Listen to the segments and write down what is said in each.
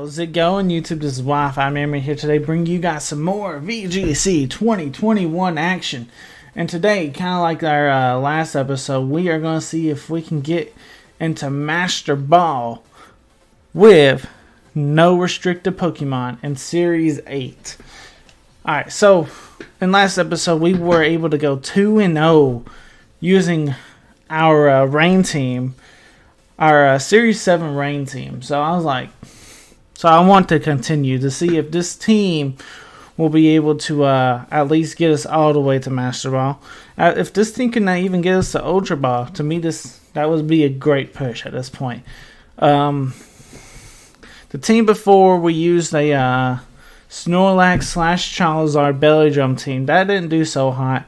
How's it going, YouTube? This is Wi-Fi Memory here today, bringing you guys some more VGC 2021 action. And today, kind of like our last episode, we are going to see if we can get into Masterball with no restricted Pokemon in Series 8. Alright, so in last episode, we were able to go 2-0 using our Rain team. Our Series 7 Rain team. So I was like, I want to continue to see if this team will be able to at least get us all the way to Master Ball. If this team can even get us to Ultra Ball, to me that would be a great push at this point. The team before, we used a Snorlax / Charizard Belly Drum team. That didn't do so hot.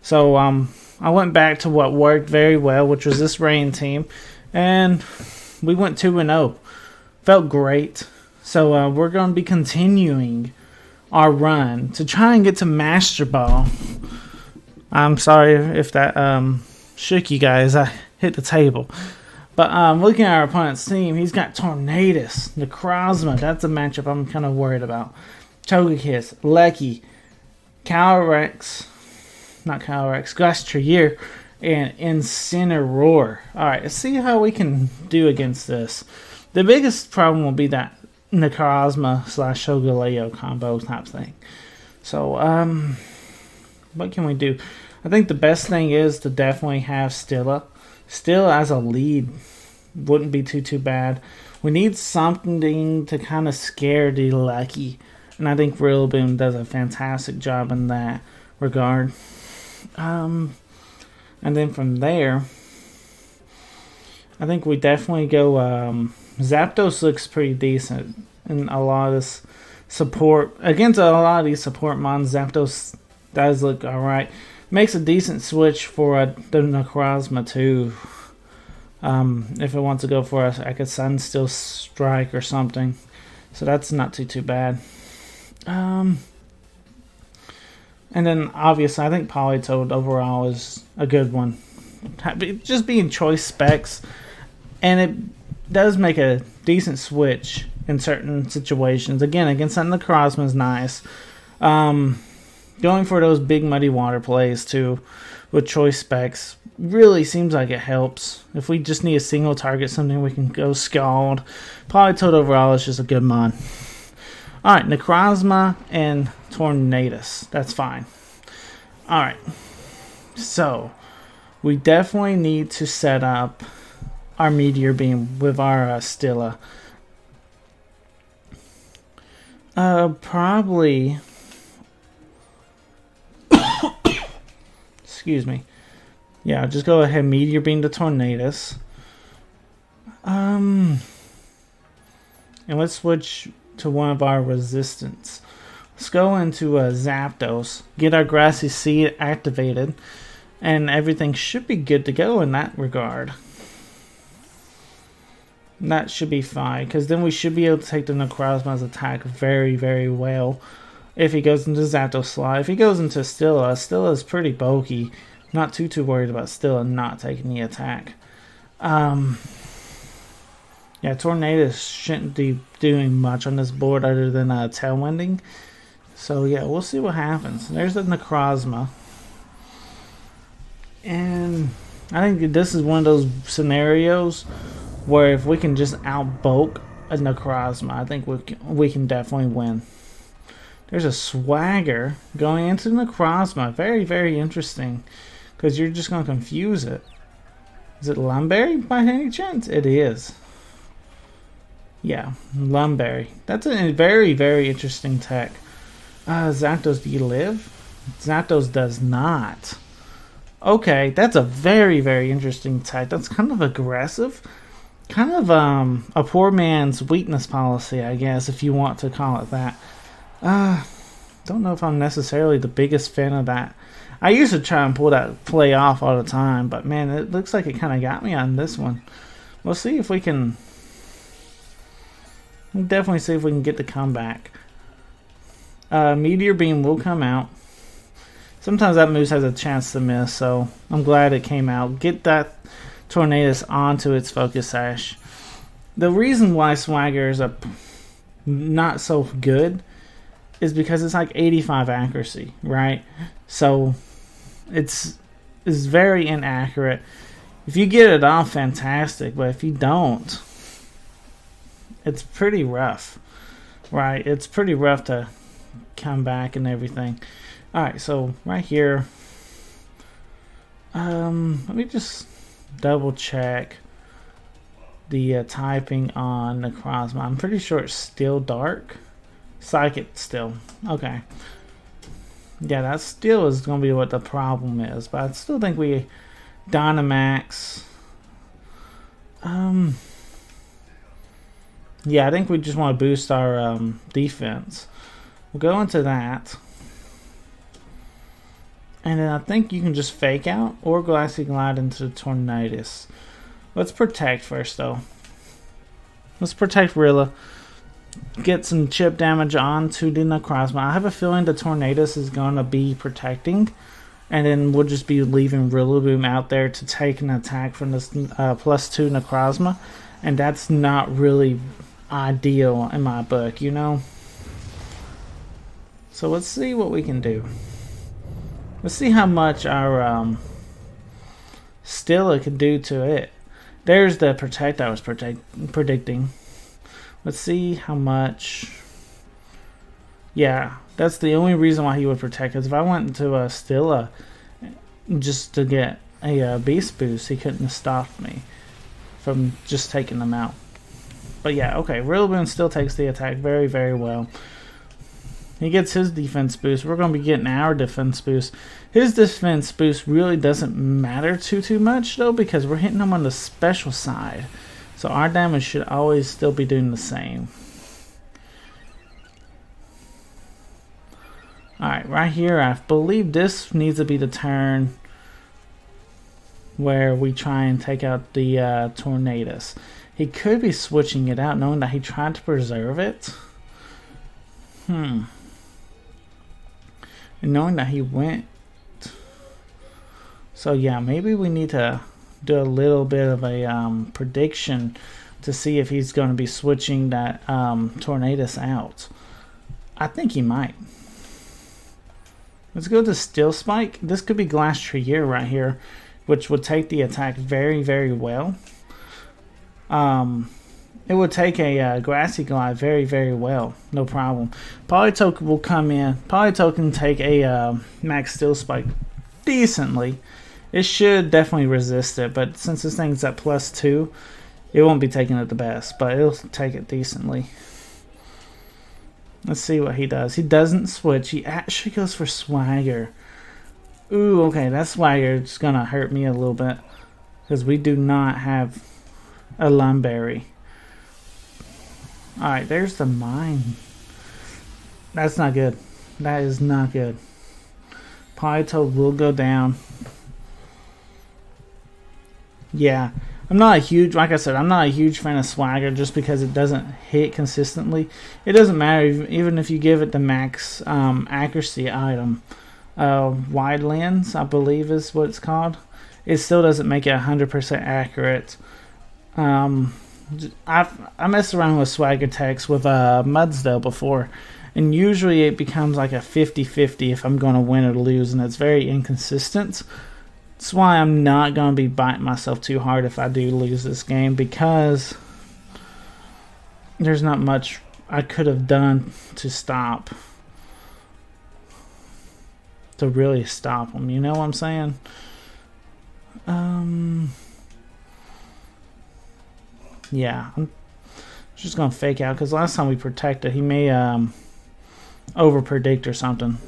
So I went back to what worked very well, which was this Rain team. And we went 2-0. Felt great. So we're going to be continuing our run to try and get to Master Ball. I'm sorry if that shook you guys. I hit the table. But looking at our opponent's team, he's got Tornadus, Necrozma. That's a matchup I'm kind of worried about. Togekiss, Lecky, Calyrex, Glastrier, and Incineroar. Alright, let's see how we can do against this. The biggest problem will be that Necrozma / Solgaleo combo type thing. So, what can we do? I think the best thing is to definitely have Stilla. Stilla as a lead wouldn't be too bad. We need something to kind of scare the Lucky. And I think Rillaboom does a fantastic job in that regard. And then from there, I think we definitely go, Zapdos looks pretty decent in a lot of this support. Against a lot of these support mons, Zapdos does look alright. Makes a decent switch for the Necrozma too. If it wants to go for like a Sunsteel Strike or something. So that's not too bad. And then, obviously, I think Politoed overall is a good one. Just being choice specs. And it does make a decent switch in certain situations. Again, against that Necrozma is nice. Going for those big muddy water plays, too, with choice specs, really seems like it helps. If we just need a single target, something we can go Scald. Politoed overall is just a good mon. Alright, Necrozma and Tornadus. That's fine. Alright. So, we definitely need to set up our Meteor Beam with our Stilla. Probably... Excuse me. Yeah, just go ahead, Meteor Beam to Tornadus. And let's switch to one of our resistance. Let's go into Zapdos, get our Grassy Seed activated, and everything should be good to go in that regard. That should be fine, because then we should be able to take the Necrozma's attack very, very well. If he goes into Zapdos slot. If he goes into Stilla, Stilla is pretty bulky. Not too worried about Stilla not taking the attack. Yeah, Tornadus shouldn't be doing much on this board other than Tailwinding. So yeah, we'll see what happens. There's the Necrozma. And I think this is one of those scenarios where if we can just outbulk a Necrozma, I think we can definitely win. There's a Swagger going into Necrozma. Very, very interesting. Because you're just going to confuse it. Is it Lumberry by any chance? It is. Yeah, Lumberry. That's a very, very interesting tech. Zapdos, do you live? Zapdos does not. Okay, that's a very, very interesting tech. That's kind of aggressive. Kind of a poor man's weakness policy, I guess, if you want to call it that. Don't know if I'm necessarily the biggest fan of that. I used to try and pull that play off all the time, but man, it looks like it kind of got me on this one. We'll see if we can... We'll definitely see if we can get the comeback. Meteor Beam will come out. Sometimes that move has a chance to miss, so I'm glad it came out. Get that Tornadus onto its Focus Sash. The reason why Swagger is a not so good is because it's like 85 accuracy, right? So it's very inaccurate. If you get it off, fantastic, but if you don't, it's pretty rough, right? It's pretty rough to come back and everything. All right, so right here, let me just double check the typing on Necrozma. I'm pretty sure it's still dark. Psychic still. Okay. Yeah, that still is going to be what the problem is, but I still think we Dynamax. Yeah, I think we just want to boost our defense. We'll go into that. And then I think you can just fake out or Glassy Glide into the Tornadus. Let's protect first, though. Let's protect Rilla. Get some chip damage onto the Necrozma. I have a feeling the Tornadus is going to be protecting. And then we'll just be leaving Rillaboom out there to take an attack from this +2 Necrozma. And that's not really ideal in my book, you know? So let's see what we can do. Let's see how much our Stilla can do to it. There's the protect I was predicting. Let's see how much. Yeah, that's the only reason why he would protect. Because if I went into a Stilla just to get a beast boost, he couldn't have stopped me from just taking them out. But yeah, okay. Rillaboom still takes the attack very, very well. He gets his defense boost. We're going to be getting our defense boost. His defense boost really doesn't matter too much, though, because we're hitting him on the special side. So our damage should always still be doing the same. Alright, right here, I believe this needs to be the turn where we try and take out the Tornadus. He could be switching it out, knowing that he tried to preserve it. And knowing that he went. So yeah, maybe we need to do a little bit of a prediction to see if he's going to be switching that Tornadus out. I think he might. Let's go to Steel Spike. This could be Glass Trier right here, which would take the attack very, very well. It would take a Grassy Glide very, very well. No problem. Politoken will come in. Politoken can take a Max Steel Spike decently. It should definitely resist it, but since this thing's at +2, it won't be taking it the best, but it'll take it decently. Let's see what he does. He doesn't switch. He actually goes for Swagger. Ooh, okay, that Swagger is going to hurt me a little bit because we do not have a Lumberry. Alright, there's the mine. That's not good. That is not good. Politoed will go down. Yeah, I'm not a huge, like I said, I'm not a huge fan of Swagger just because it doesn't hit consistently. It doesn't matter even if you give it the max accuracy item. Wide lens, I believe is what it's called. It still doesn't make it 100% accurate. I messed around with Swagger text with Mudsdale before, and usually it becomes like a 50-50 if I'm going to win or lose, and it's very inconsistent. That's why I'm not going to be biting myself too hard if I do lose this game, because there's not much I could have done to really stop them. You know what I'm saying? Yeah, I'm just going to fake out, because last time we protected, he may over-predict or something.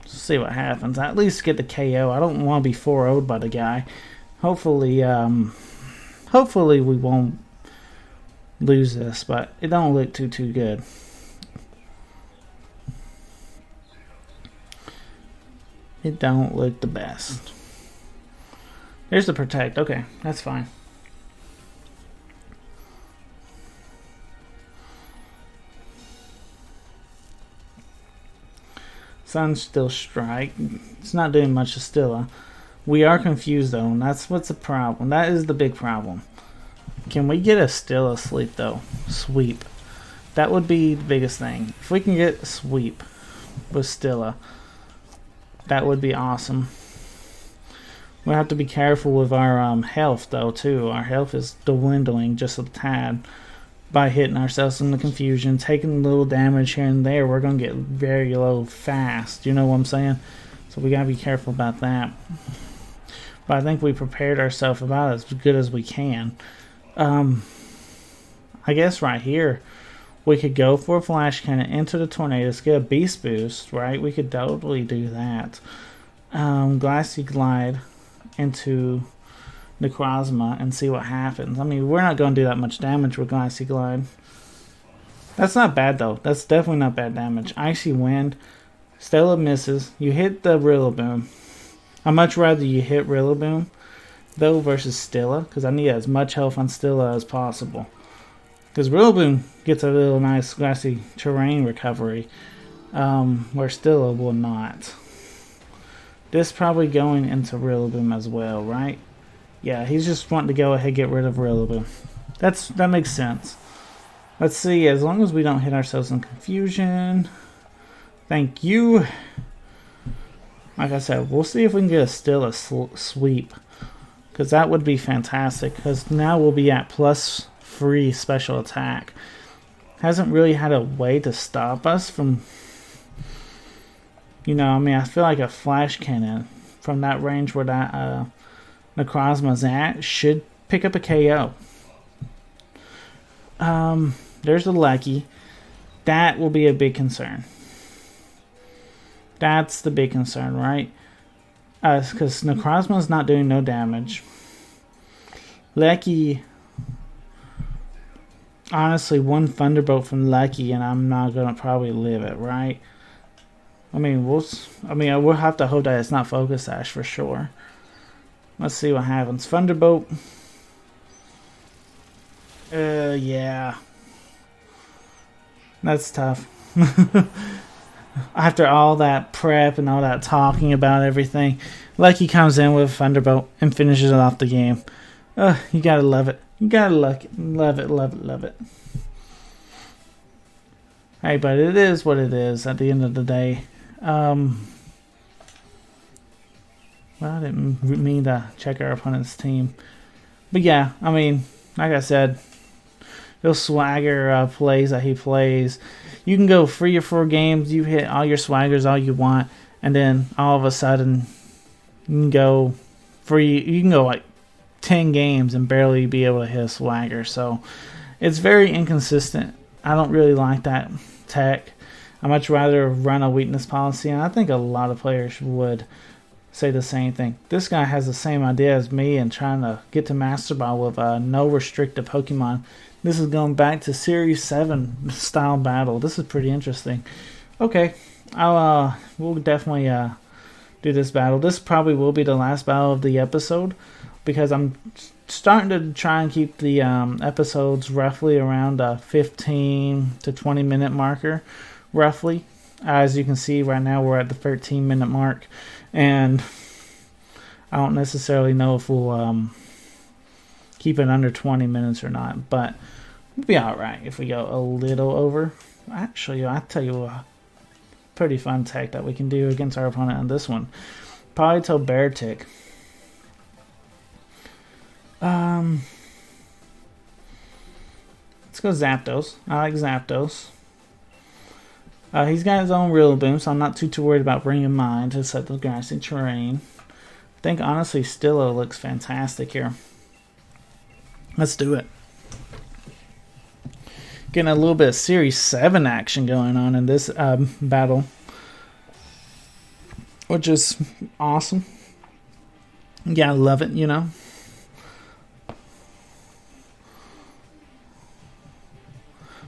See what happens. I at least get the KO. I don't want to be 4-0'd by the guy. Hopefully we won't lose this, but it don't look too good. It don't look the best. There's the protect. Okay, that's fine. Sunstill Strike. It's not doing much to Stilla. We are confused though, and that's what's the problem. That is the big problem. Can we get a Stilla sleep though? Sweep. That would be the biggest thing. If we can get a sweep with Stilla, that would be awesome. We'll have to be careful with our health, though, too. Our health is dwindling just a tad by hitting ourselves in the confusion. Taking a little damage here and there, we're going to get very low fast. You know what I'm saying? So we got to be careful about that. But I think we prepared ourselves about as good as we can. I guess right here, we could go for a flash cannon into the tornadoes, get a beast boost, right? We could totally do that. Glassy glide into Necrozma and see what happens. I mean, we're not going to do that much damage with Glassy glide. That's not bad, though. That's definitely not bad damage. Icy wind. Stella misses. You hit the Rillaboom. I'd much rather you hit Rillaboom, though, versus Stilla, because I need as much health on Stilla as possible. Because Rillaboom gets a little nice grassy terrain recovery, where Stilla will not. This probably going into Rillaboom as well, right? Yeah, he's just wanting to go ahead and get rid of Rillaboom. That makes sense. Let's see, as long as we don't hit ourselves in confusion. Thank you. Like I said, we'll see if we can get a Stilla sweep. Because that would be fantastic. Because now we'll be at plus free special attack. Hasn't really had a way to stop us from, you know, I mean, I feel like a flash cannon from that range where that Necrozma's at should pick up a KO. There's the Lucky. That will be a big concern. That's the big concern, right? Because Necrozma's not doing no damage. Lucky, honestly, one Thunderbolt from Lucky, and I'm not gonna probably live it, right? I mean, we'll have to hope that it's not Focus Sash for sure. Let's see what happens. Thunderbolt. Yeah. That's tough. After all that prep and all that talking about everything, Lucky comes in with Thunderbolt and finishes it off the game. You gotta love it. You gotta love it. Hey, but it is what it is at the end of the day. Well, I didn't mean to check our opponent's team. But yeah, I mean, like I said, those swagger plays that he plays, you can go 3 or 4 games, you hit all your swaggers all you want, and then all of a sudden you can go like 10 games and barely be able to hit a swagger. So it's very inconsistent. I don't really like that tech. I much rather run a weakness policy, and I think a lot of players would say the same thing. This guy has the same idea as me and trying to get to Masterball with no restricted Pokemon. This is going back to Series 7 style battle. This is pretty interesting. Okay, we'll definitely do this battle. This probably will be the last battle of the episode because I'm starting to try and keep the episodes roughly around a 15 to 20 minute marker, roughly. As you can see right now, we're at the 13-minute mark, and I don't necessarily know if we'll keep it under 20 minutes or not, but we'll be alright if we go a little over. Actually, I'll tell you a pretty fun tech that we can do against our opponent on this one. Polito Beartic. Let's go Zapdos. I like Zapdos. He's got his own Rillaboom, so I'm not too worried about bringing mine to set the grassy terrain. I think, honestly, Stilla looks fantastic here. Let's do it. Getting a little bit of Series 7 action going on in this battle, which is awesome. Yeah, I love it, you know.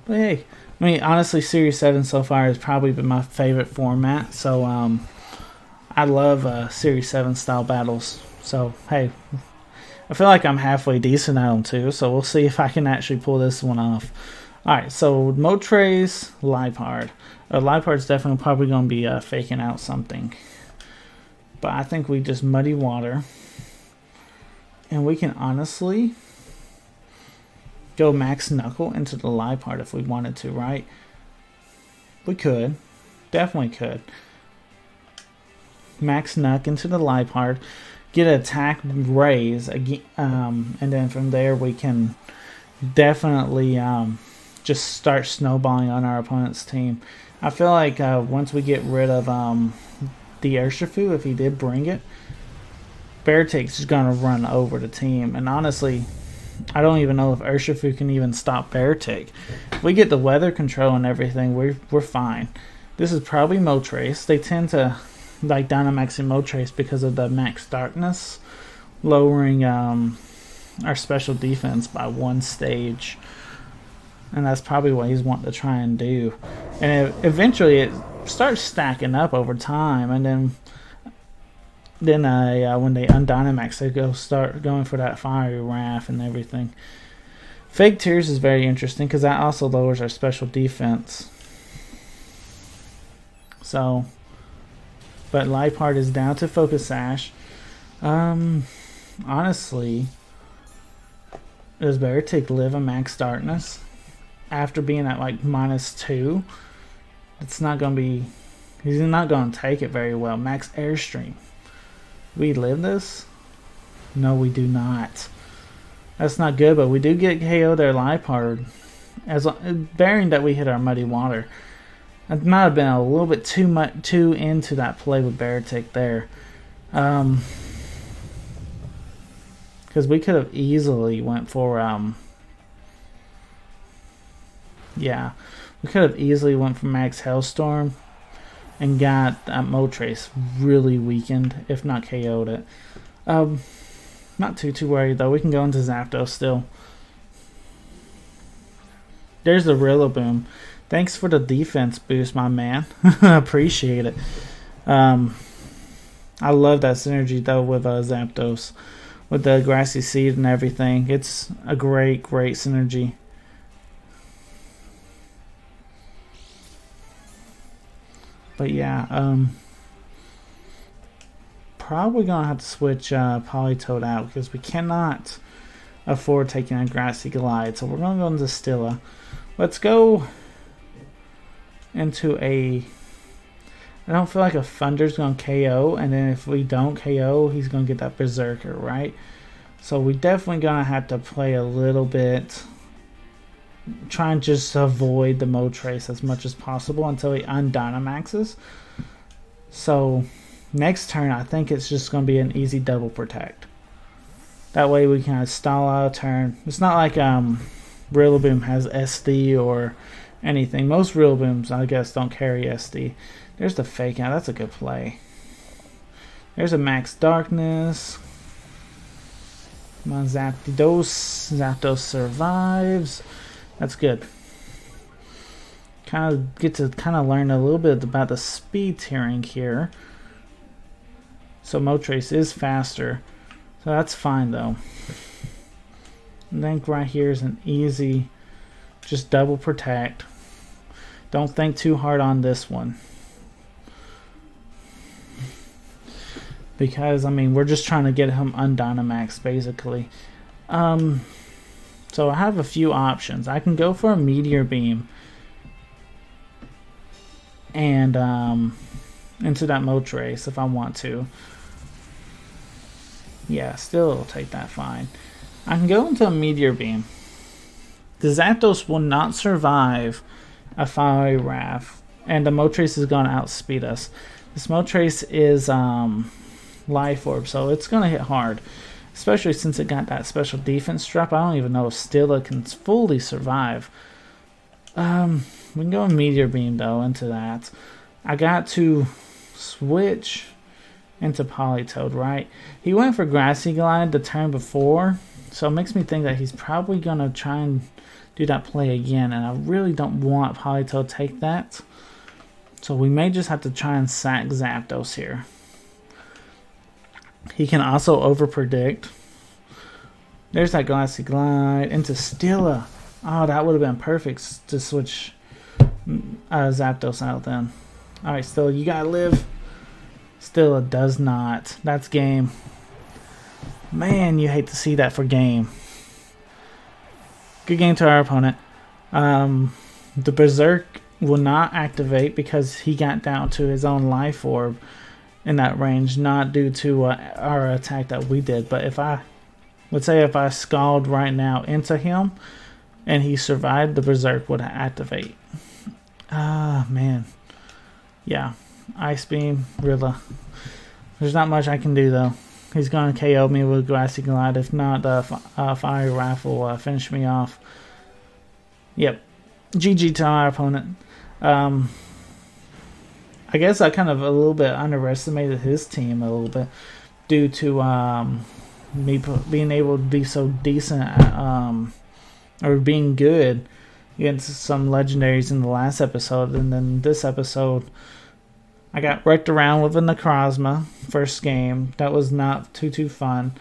But hey, I mean, honestly, Series 7 so far has probably been my favorite format. So, I love Series 7 style battles. So, hey, I feel like I'm halfway decent at them too. So, we'll see if I can actually pull this one off. Alright, so Moltres, Liepard. Liepard's definitely probably going to be faking out something. But I think we just muddy water. And we can honestly... go Max Knuckle into the Liepard if we wanted to, right? We could. Definitely could. Max Knuck into the Liepard, get an attack raise, and then from there we can definitely just start snowballing on our opponent's team. I feel like once we get rid of the Urshifu, if he did bring it, Beartick's just going to run over the team. And honestly, I don't even know if Urshifu can even stop Beartick. If we get the weather control and everything, we're fine. This is probably Moltres. They tend to like Dynamaxing Moltres because of the max darkness, lowering our special defense by 1 stage. And that's probably what he's wanting to try and do. And eventually it starts stacking up over time, and then when they undynamax, they start going for that fiery wrath and everything. Fake Tears is very interesting because that also lowers our special defense. So, but Liepard is down to Focus Sash. Honestly, does Beartick live in Max Darkness after being at like -2? It's not going to be. He's not going to take it very well. Max Airstream. We live this? No, we do not. That's not good, but we do get KO their Liepard, bearing that we hit our Muddy Water. It might have been a little bit too into that play with Beartick there, because we could have easily went for we could have easily went for Max Hellstorm and got that Moltres really weakened, if not KO'd it. Not too worried though. We can go into Zapdos still. There's the Rillaboom. Thanks for the defense boost, my man. Appreciate it. I love that synergy though with Zapdos, with the Grassy Seed and everything. It's a great synergy. But yeah, probably gonna have to switch Politoed out because we cannot afford taking a Grassy Glide. So we're gonna go into Stilla. Let's go into a. I don't feel like a Thunder's gonna KO, and then if we don't KO, he's gonna get that Berserker, right? So we definitely gonna have to play a little bit. Try and just avoid the Moltres as much as possible until he undynamaxes. So next turn, I think it's just going to be an easy double protect. That way we can stall out a turn. It's not like Rillaboom has SD or anything. Most Rillabooms, I guess, don't carry SD. There's the Fake Out. That's a good play. There's a Max Darkness. Come on, Zapdos. Zapdos survives. That's good. Get to learn a little bit about the speed tiering here. So Moltres is faster. So that's fine though. I think right here is an easy, just double protect. Don't think too hard on this one. Because, I mean, we're just trying to get him undynamax basically. So I have a few options. I can go for a Meteor Beam and into that Moltres if I want to. Yeah, still it'll take that fine. I can go into a Meteor Beam. The Zapdos will not survive a Fiery Wrath, and the Moltres is going to outspeed us. This Moltres is Life Orb, so it's going to hit hard. Especially since it got that special defense drop. I don't even know if Stilla can fully survive. We can go Meteor Beam though into that. I got to switch into Politoed, right? He went for Grassy Glide the turn before, so it makes me think that he's probably going to try and do that play again, and I really don't want Politoed to take that. So we may just have to try and sack Zapdos here. He can also overpredict. There's that Grassy Glide into Stilla. Oh, that would have been perfect to switch Zapdos out then. Alright, Stilla, you gotta live. Stilla does not. That's game. Man, you hate to see that for game. Good game to our opponent. The Berserk will not activate because he got down to his own life orb in that range, not due to our attack that we did. But let's say if I scald right now into him and he survived, the Berserk would activate. Man. Yeah. Ice Beam, Rilla. There's not much I can do though. He's going to KO me with Grassy Glide. If not, the Fire Rifle will finish me off. Yep. GG to our opponent. I guess I kind of a little bit underestimated his team a little bit due to me being able to be so decent at, or being good against some legendaries in the last episode, and then this episode I got wrecked around with a Necrozma first game. That was not too fun.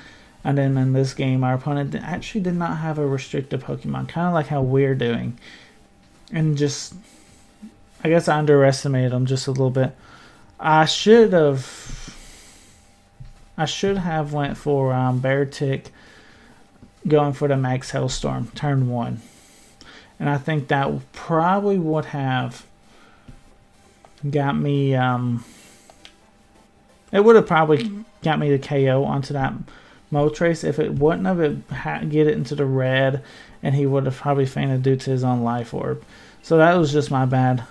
And then in this game, our opponent actually did not have a restricted Pokemon, kind of like how we're doing. And just, I guess I underestimated him just a little bit. I should have went for Beartic, going for the Max Hailstorm, turn 1. And I think that probably would have got me, it would have probably got me the KO onto that Moltres. If it wouldn't have, get it into the red, and he would have probably fainted due to his own life orb. So that was just my bad.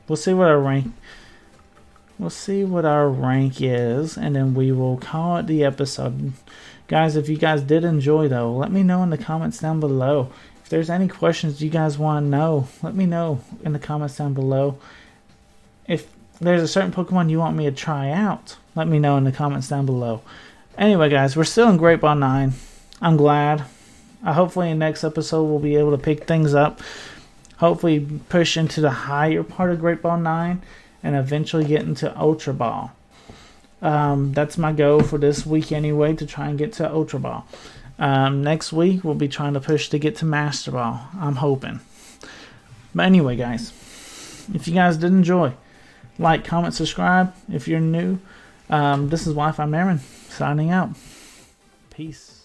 We'll see what our rank. We'll see what our rank is, and then we will call it the episode. Guys, if you guys did enjoy though, let me know in the comments down below. If there's any questions you guys want to know, let me know in the comments down below. If there's a certain Pokemon you want me to try out, let me know in the comments down below. Anyway, guys, we're still in Great Ball 9. I'm glad. Hopefully in the next episode we'll be able to pick things up. Hopefully push into the higher part of Great Ball 9 and eventually get into Ultra Ball. That's my goal for this week anyway, to try and get to Ultra Ball. Next week we'll be trying to push to get to Master Ball. I'm hoping. But anyway, guys, if you guys did enjoy, like, comment, subscribe. If you're new, this is Wi-Fi Marin signing out. Peace.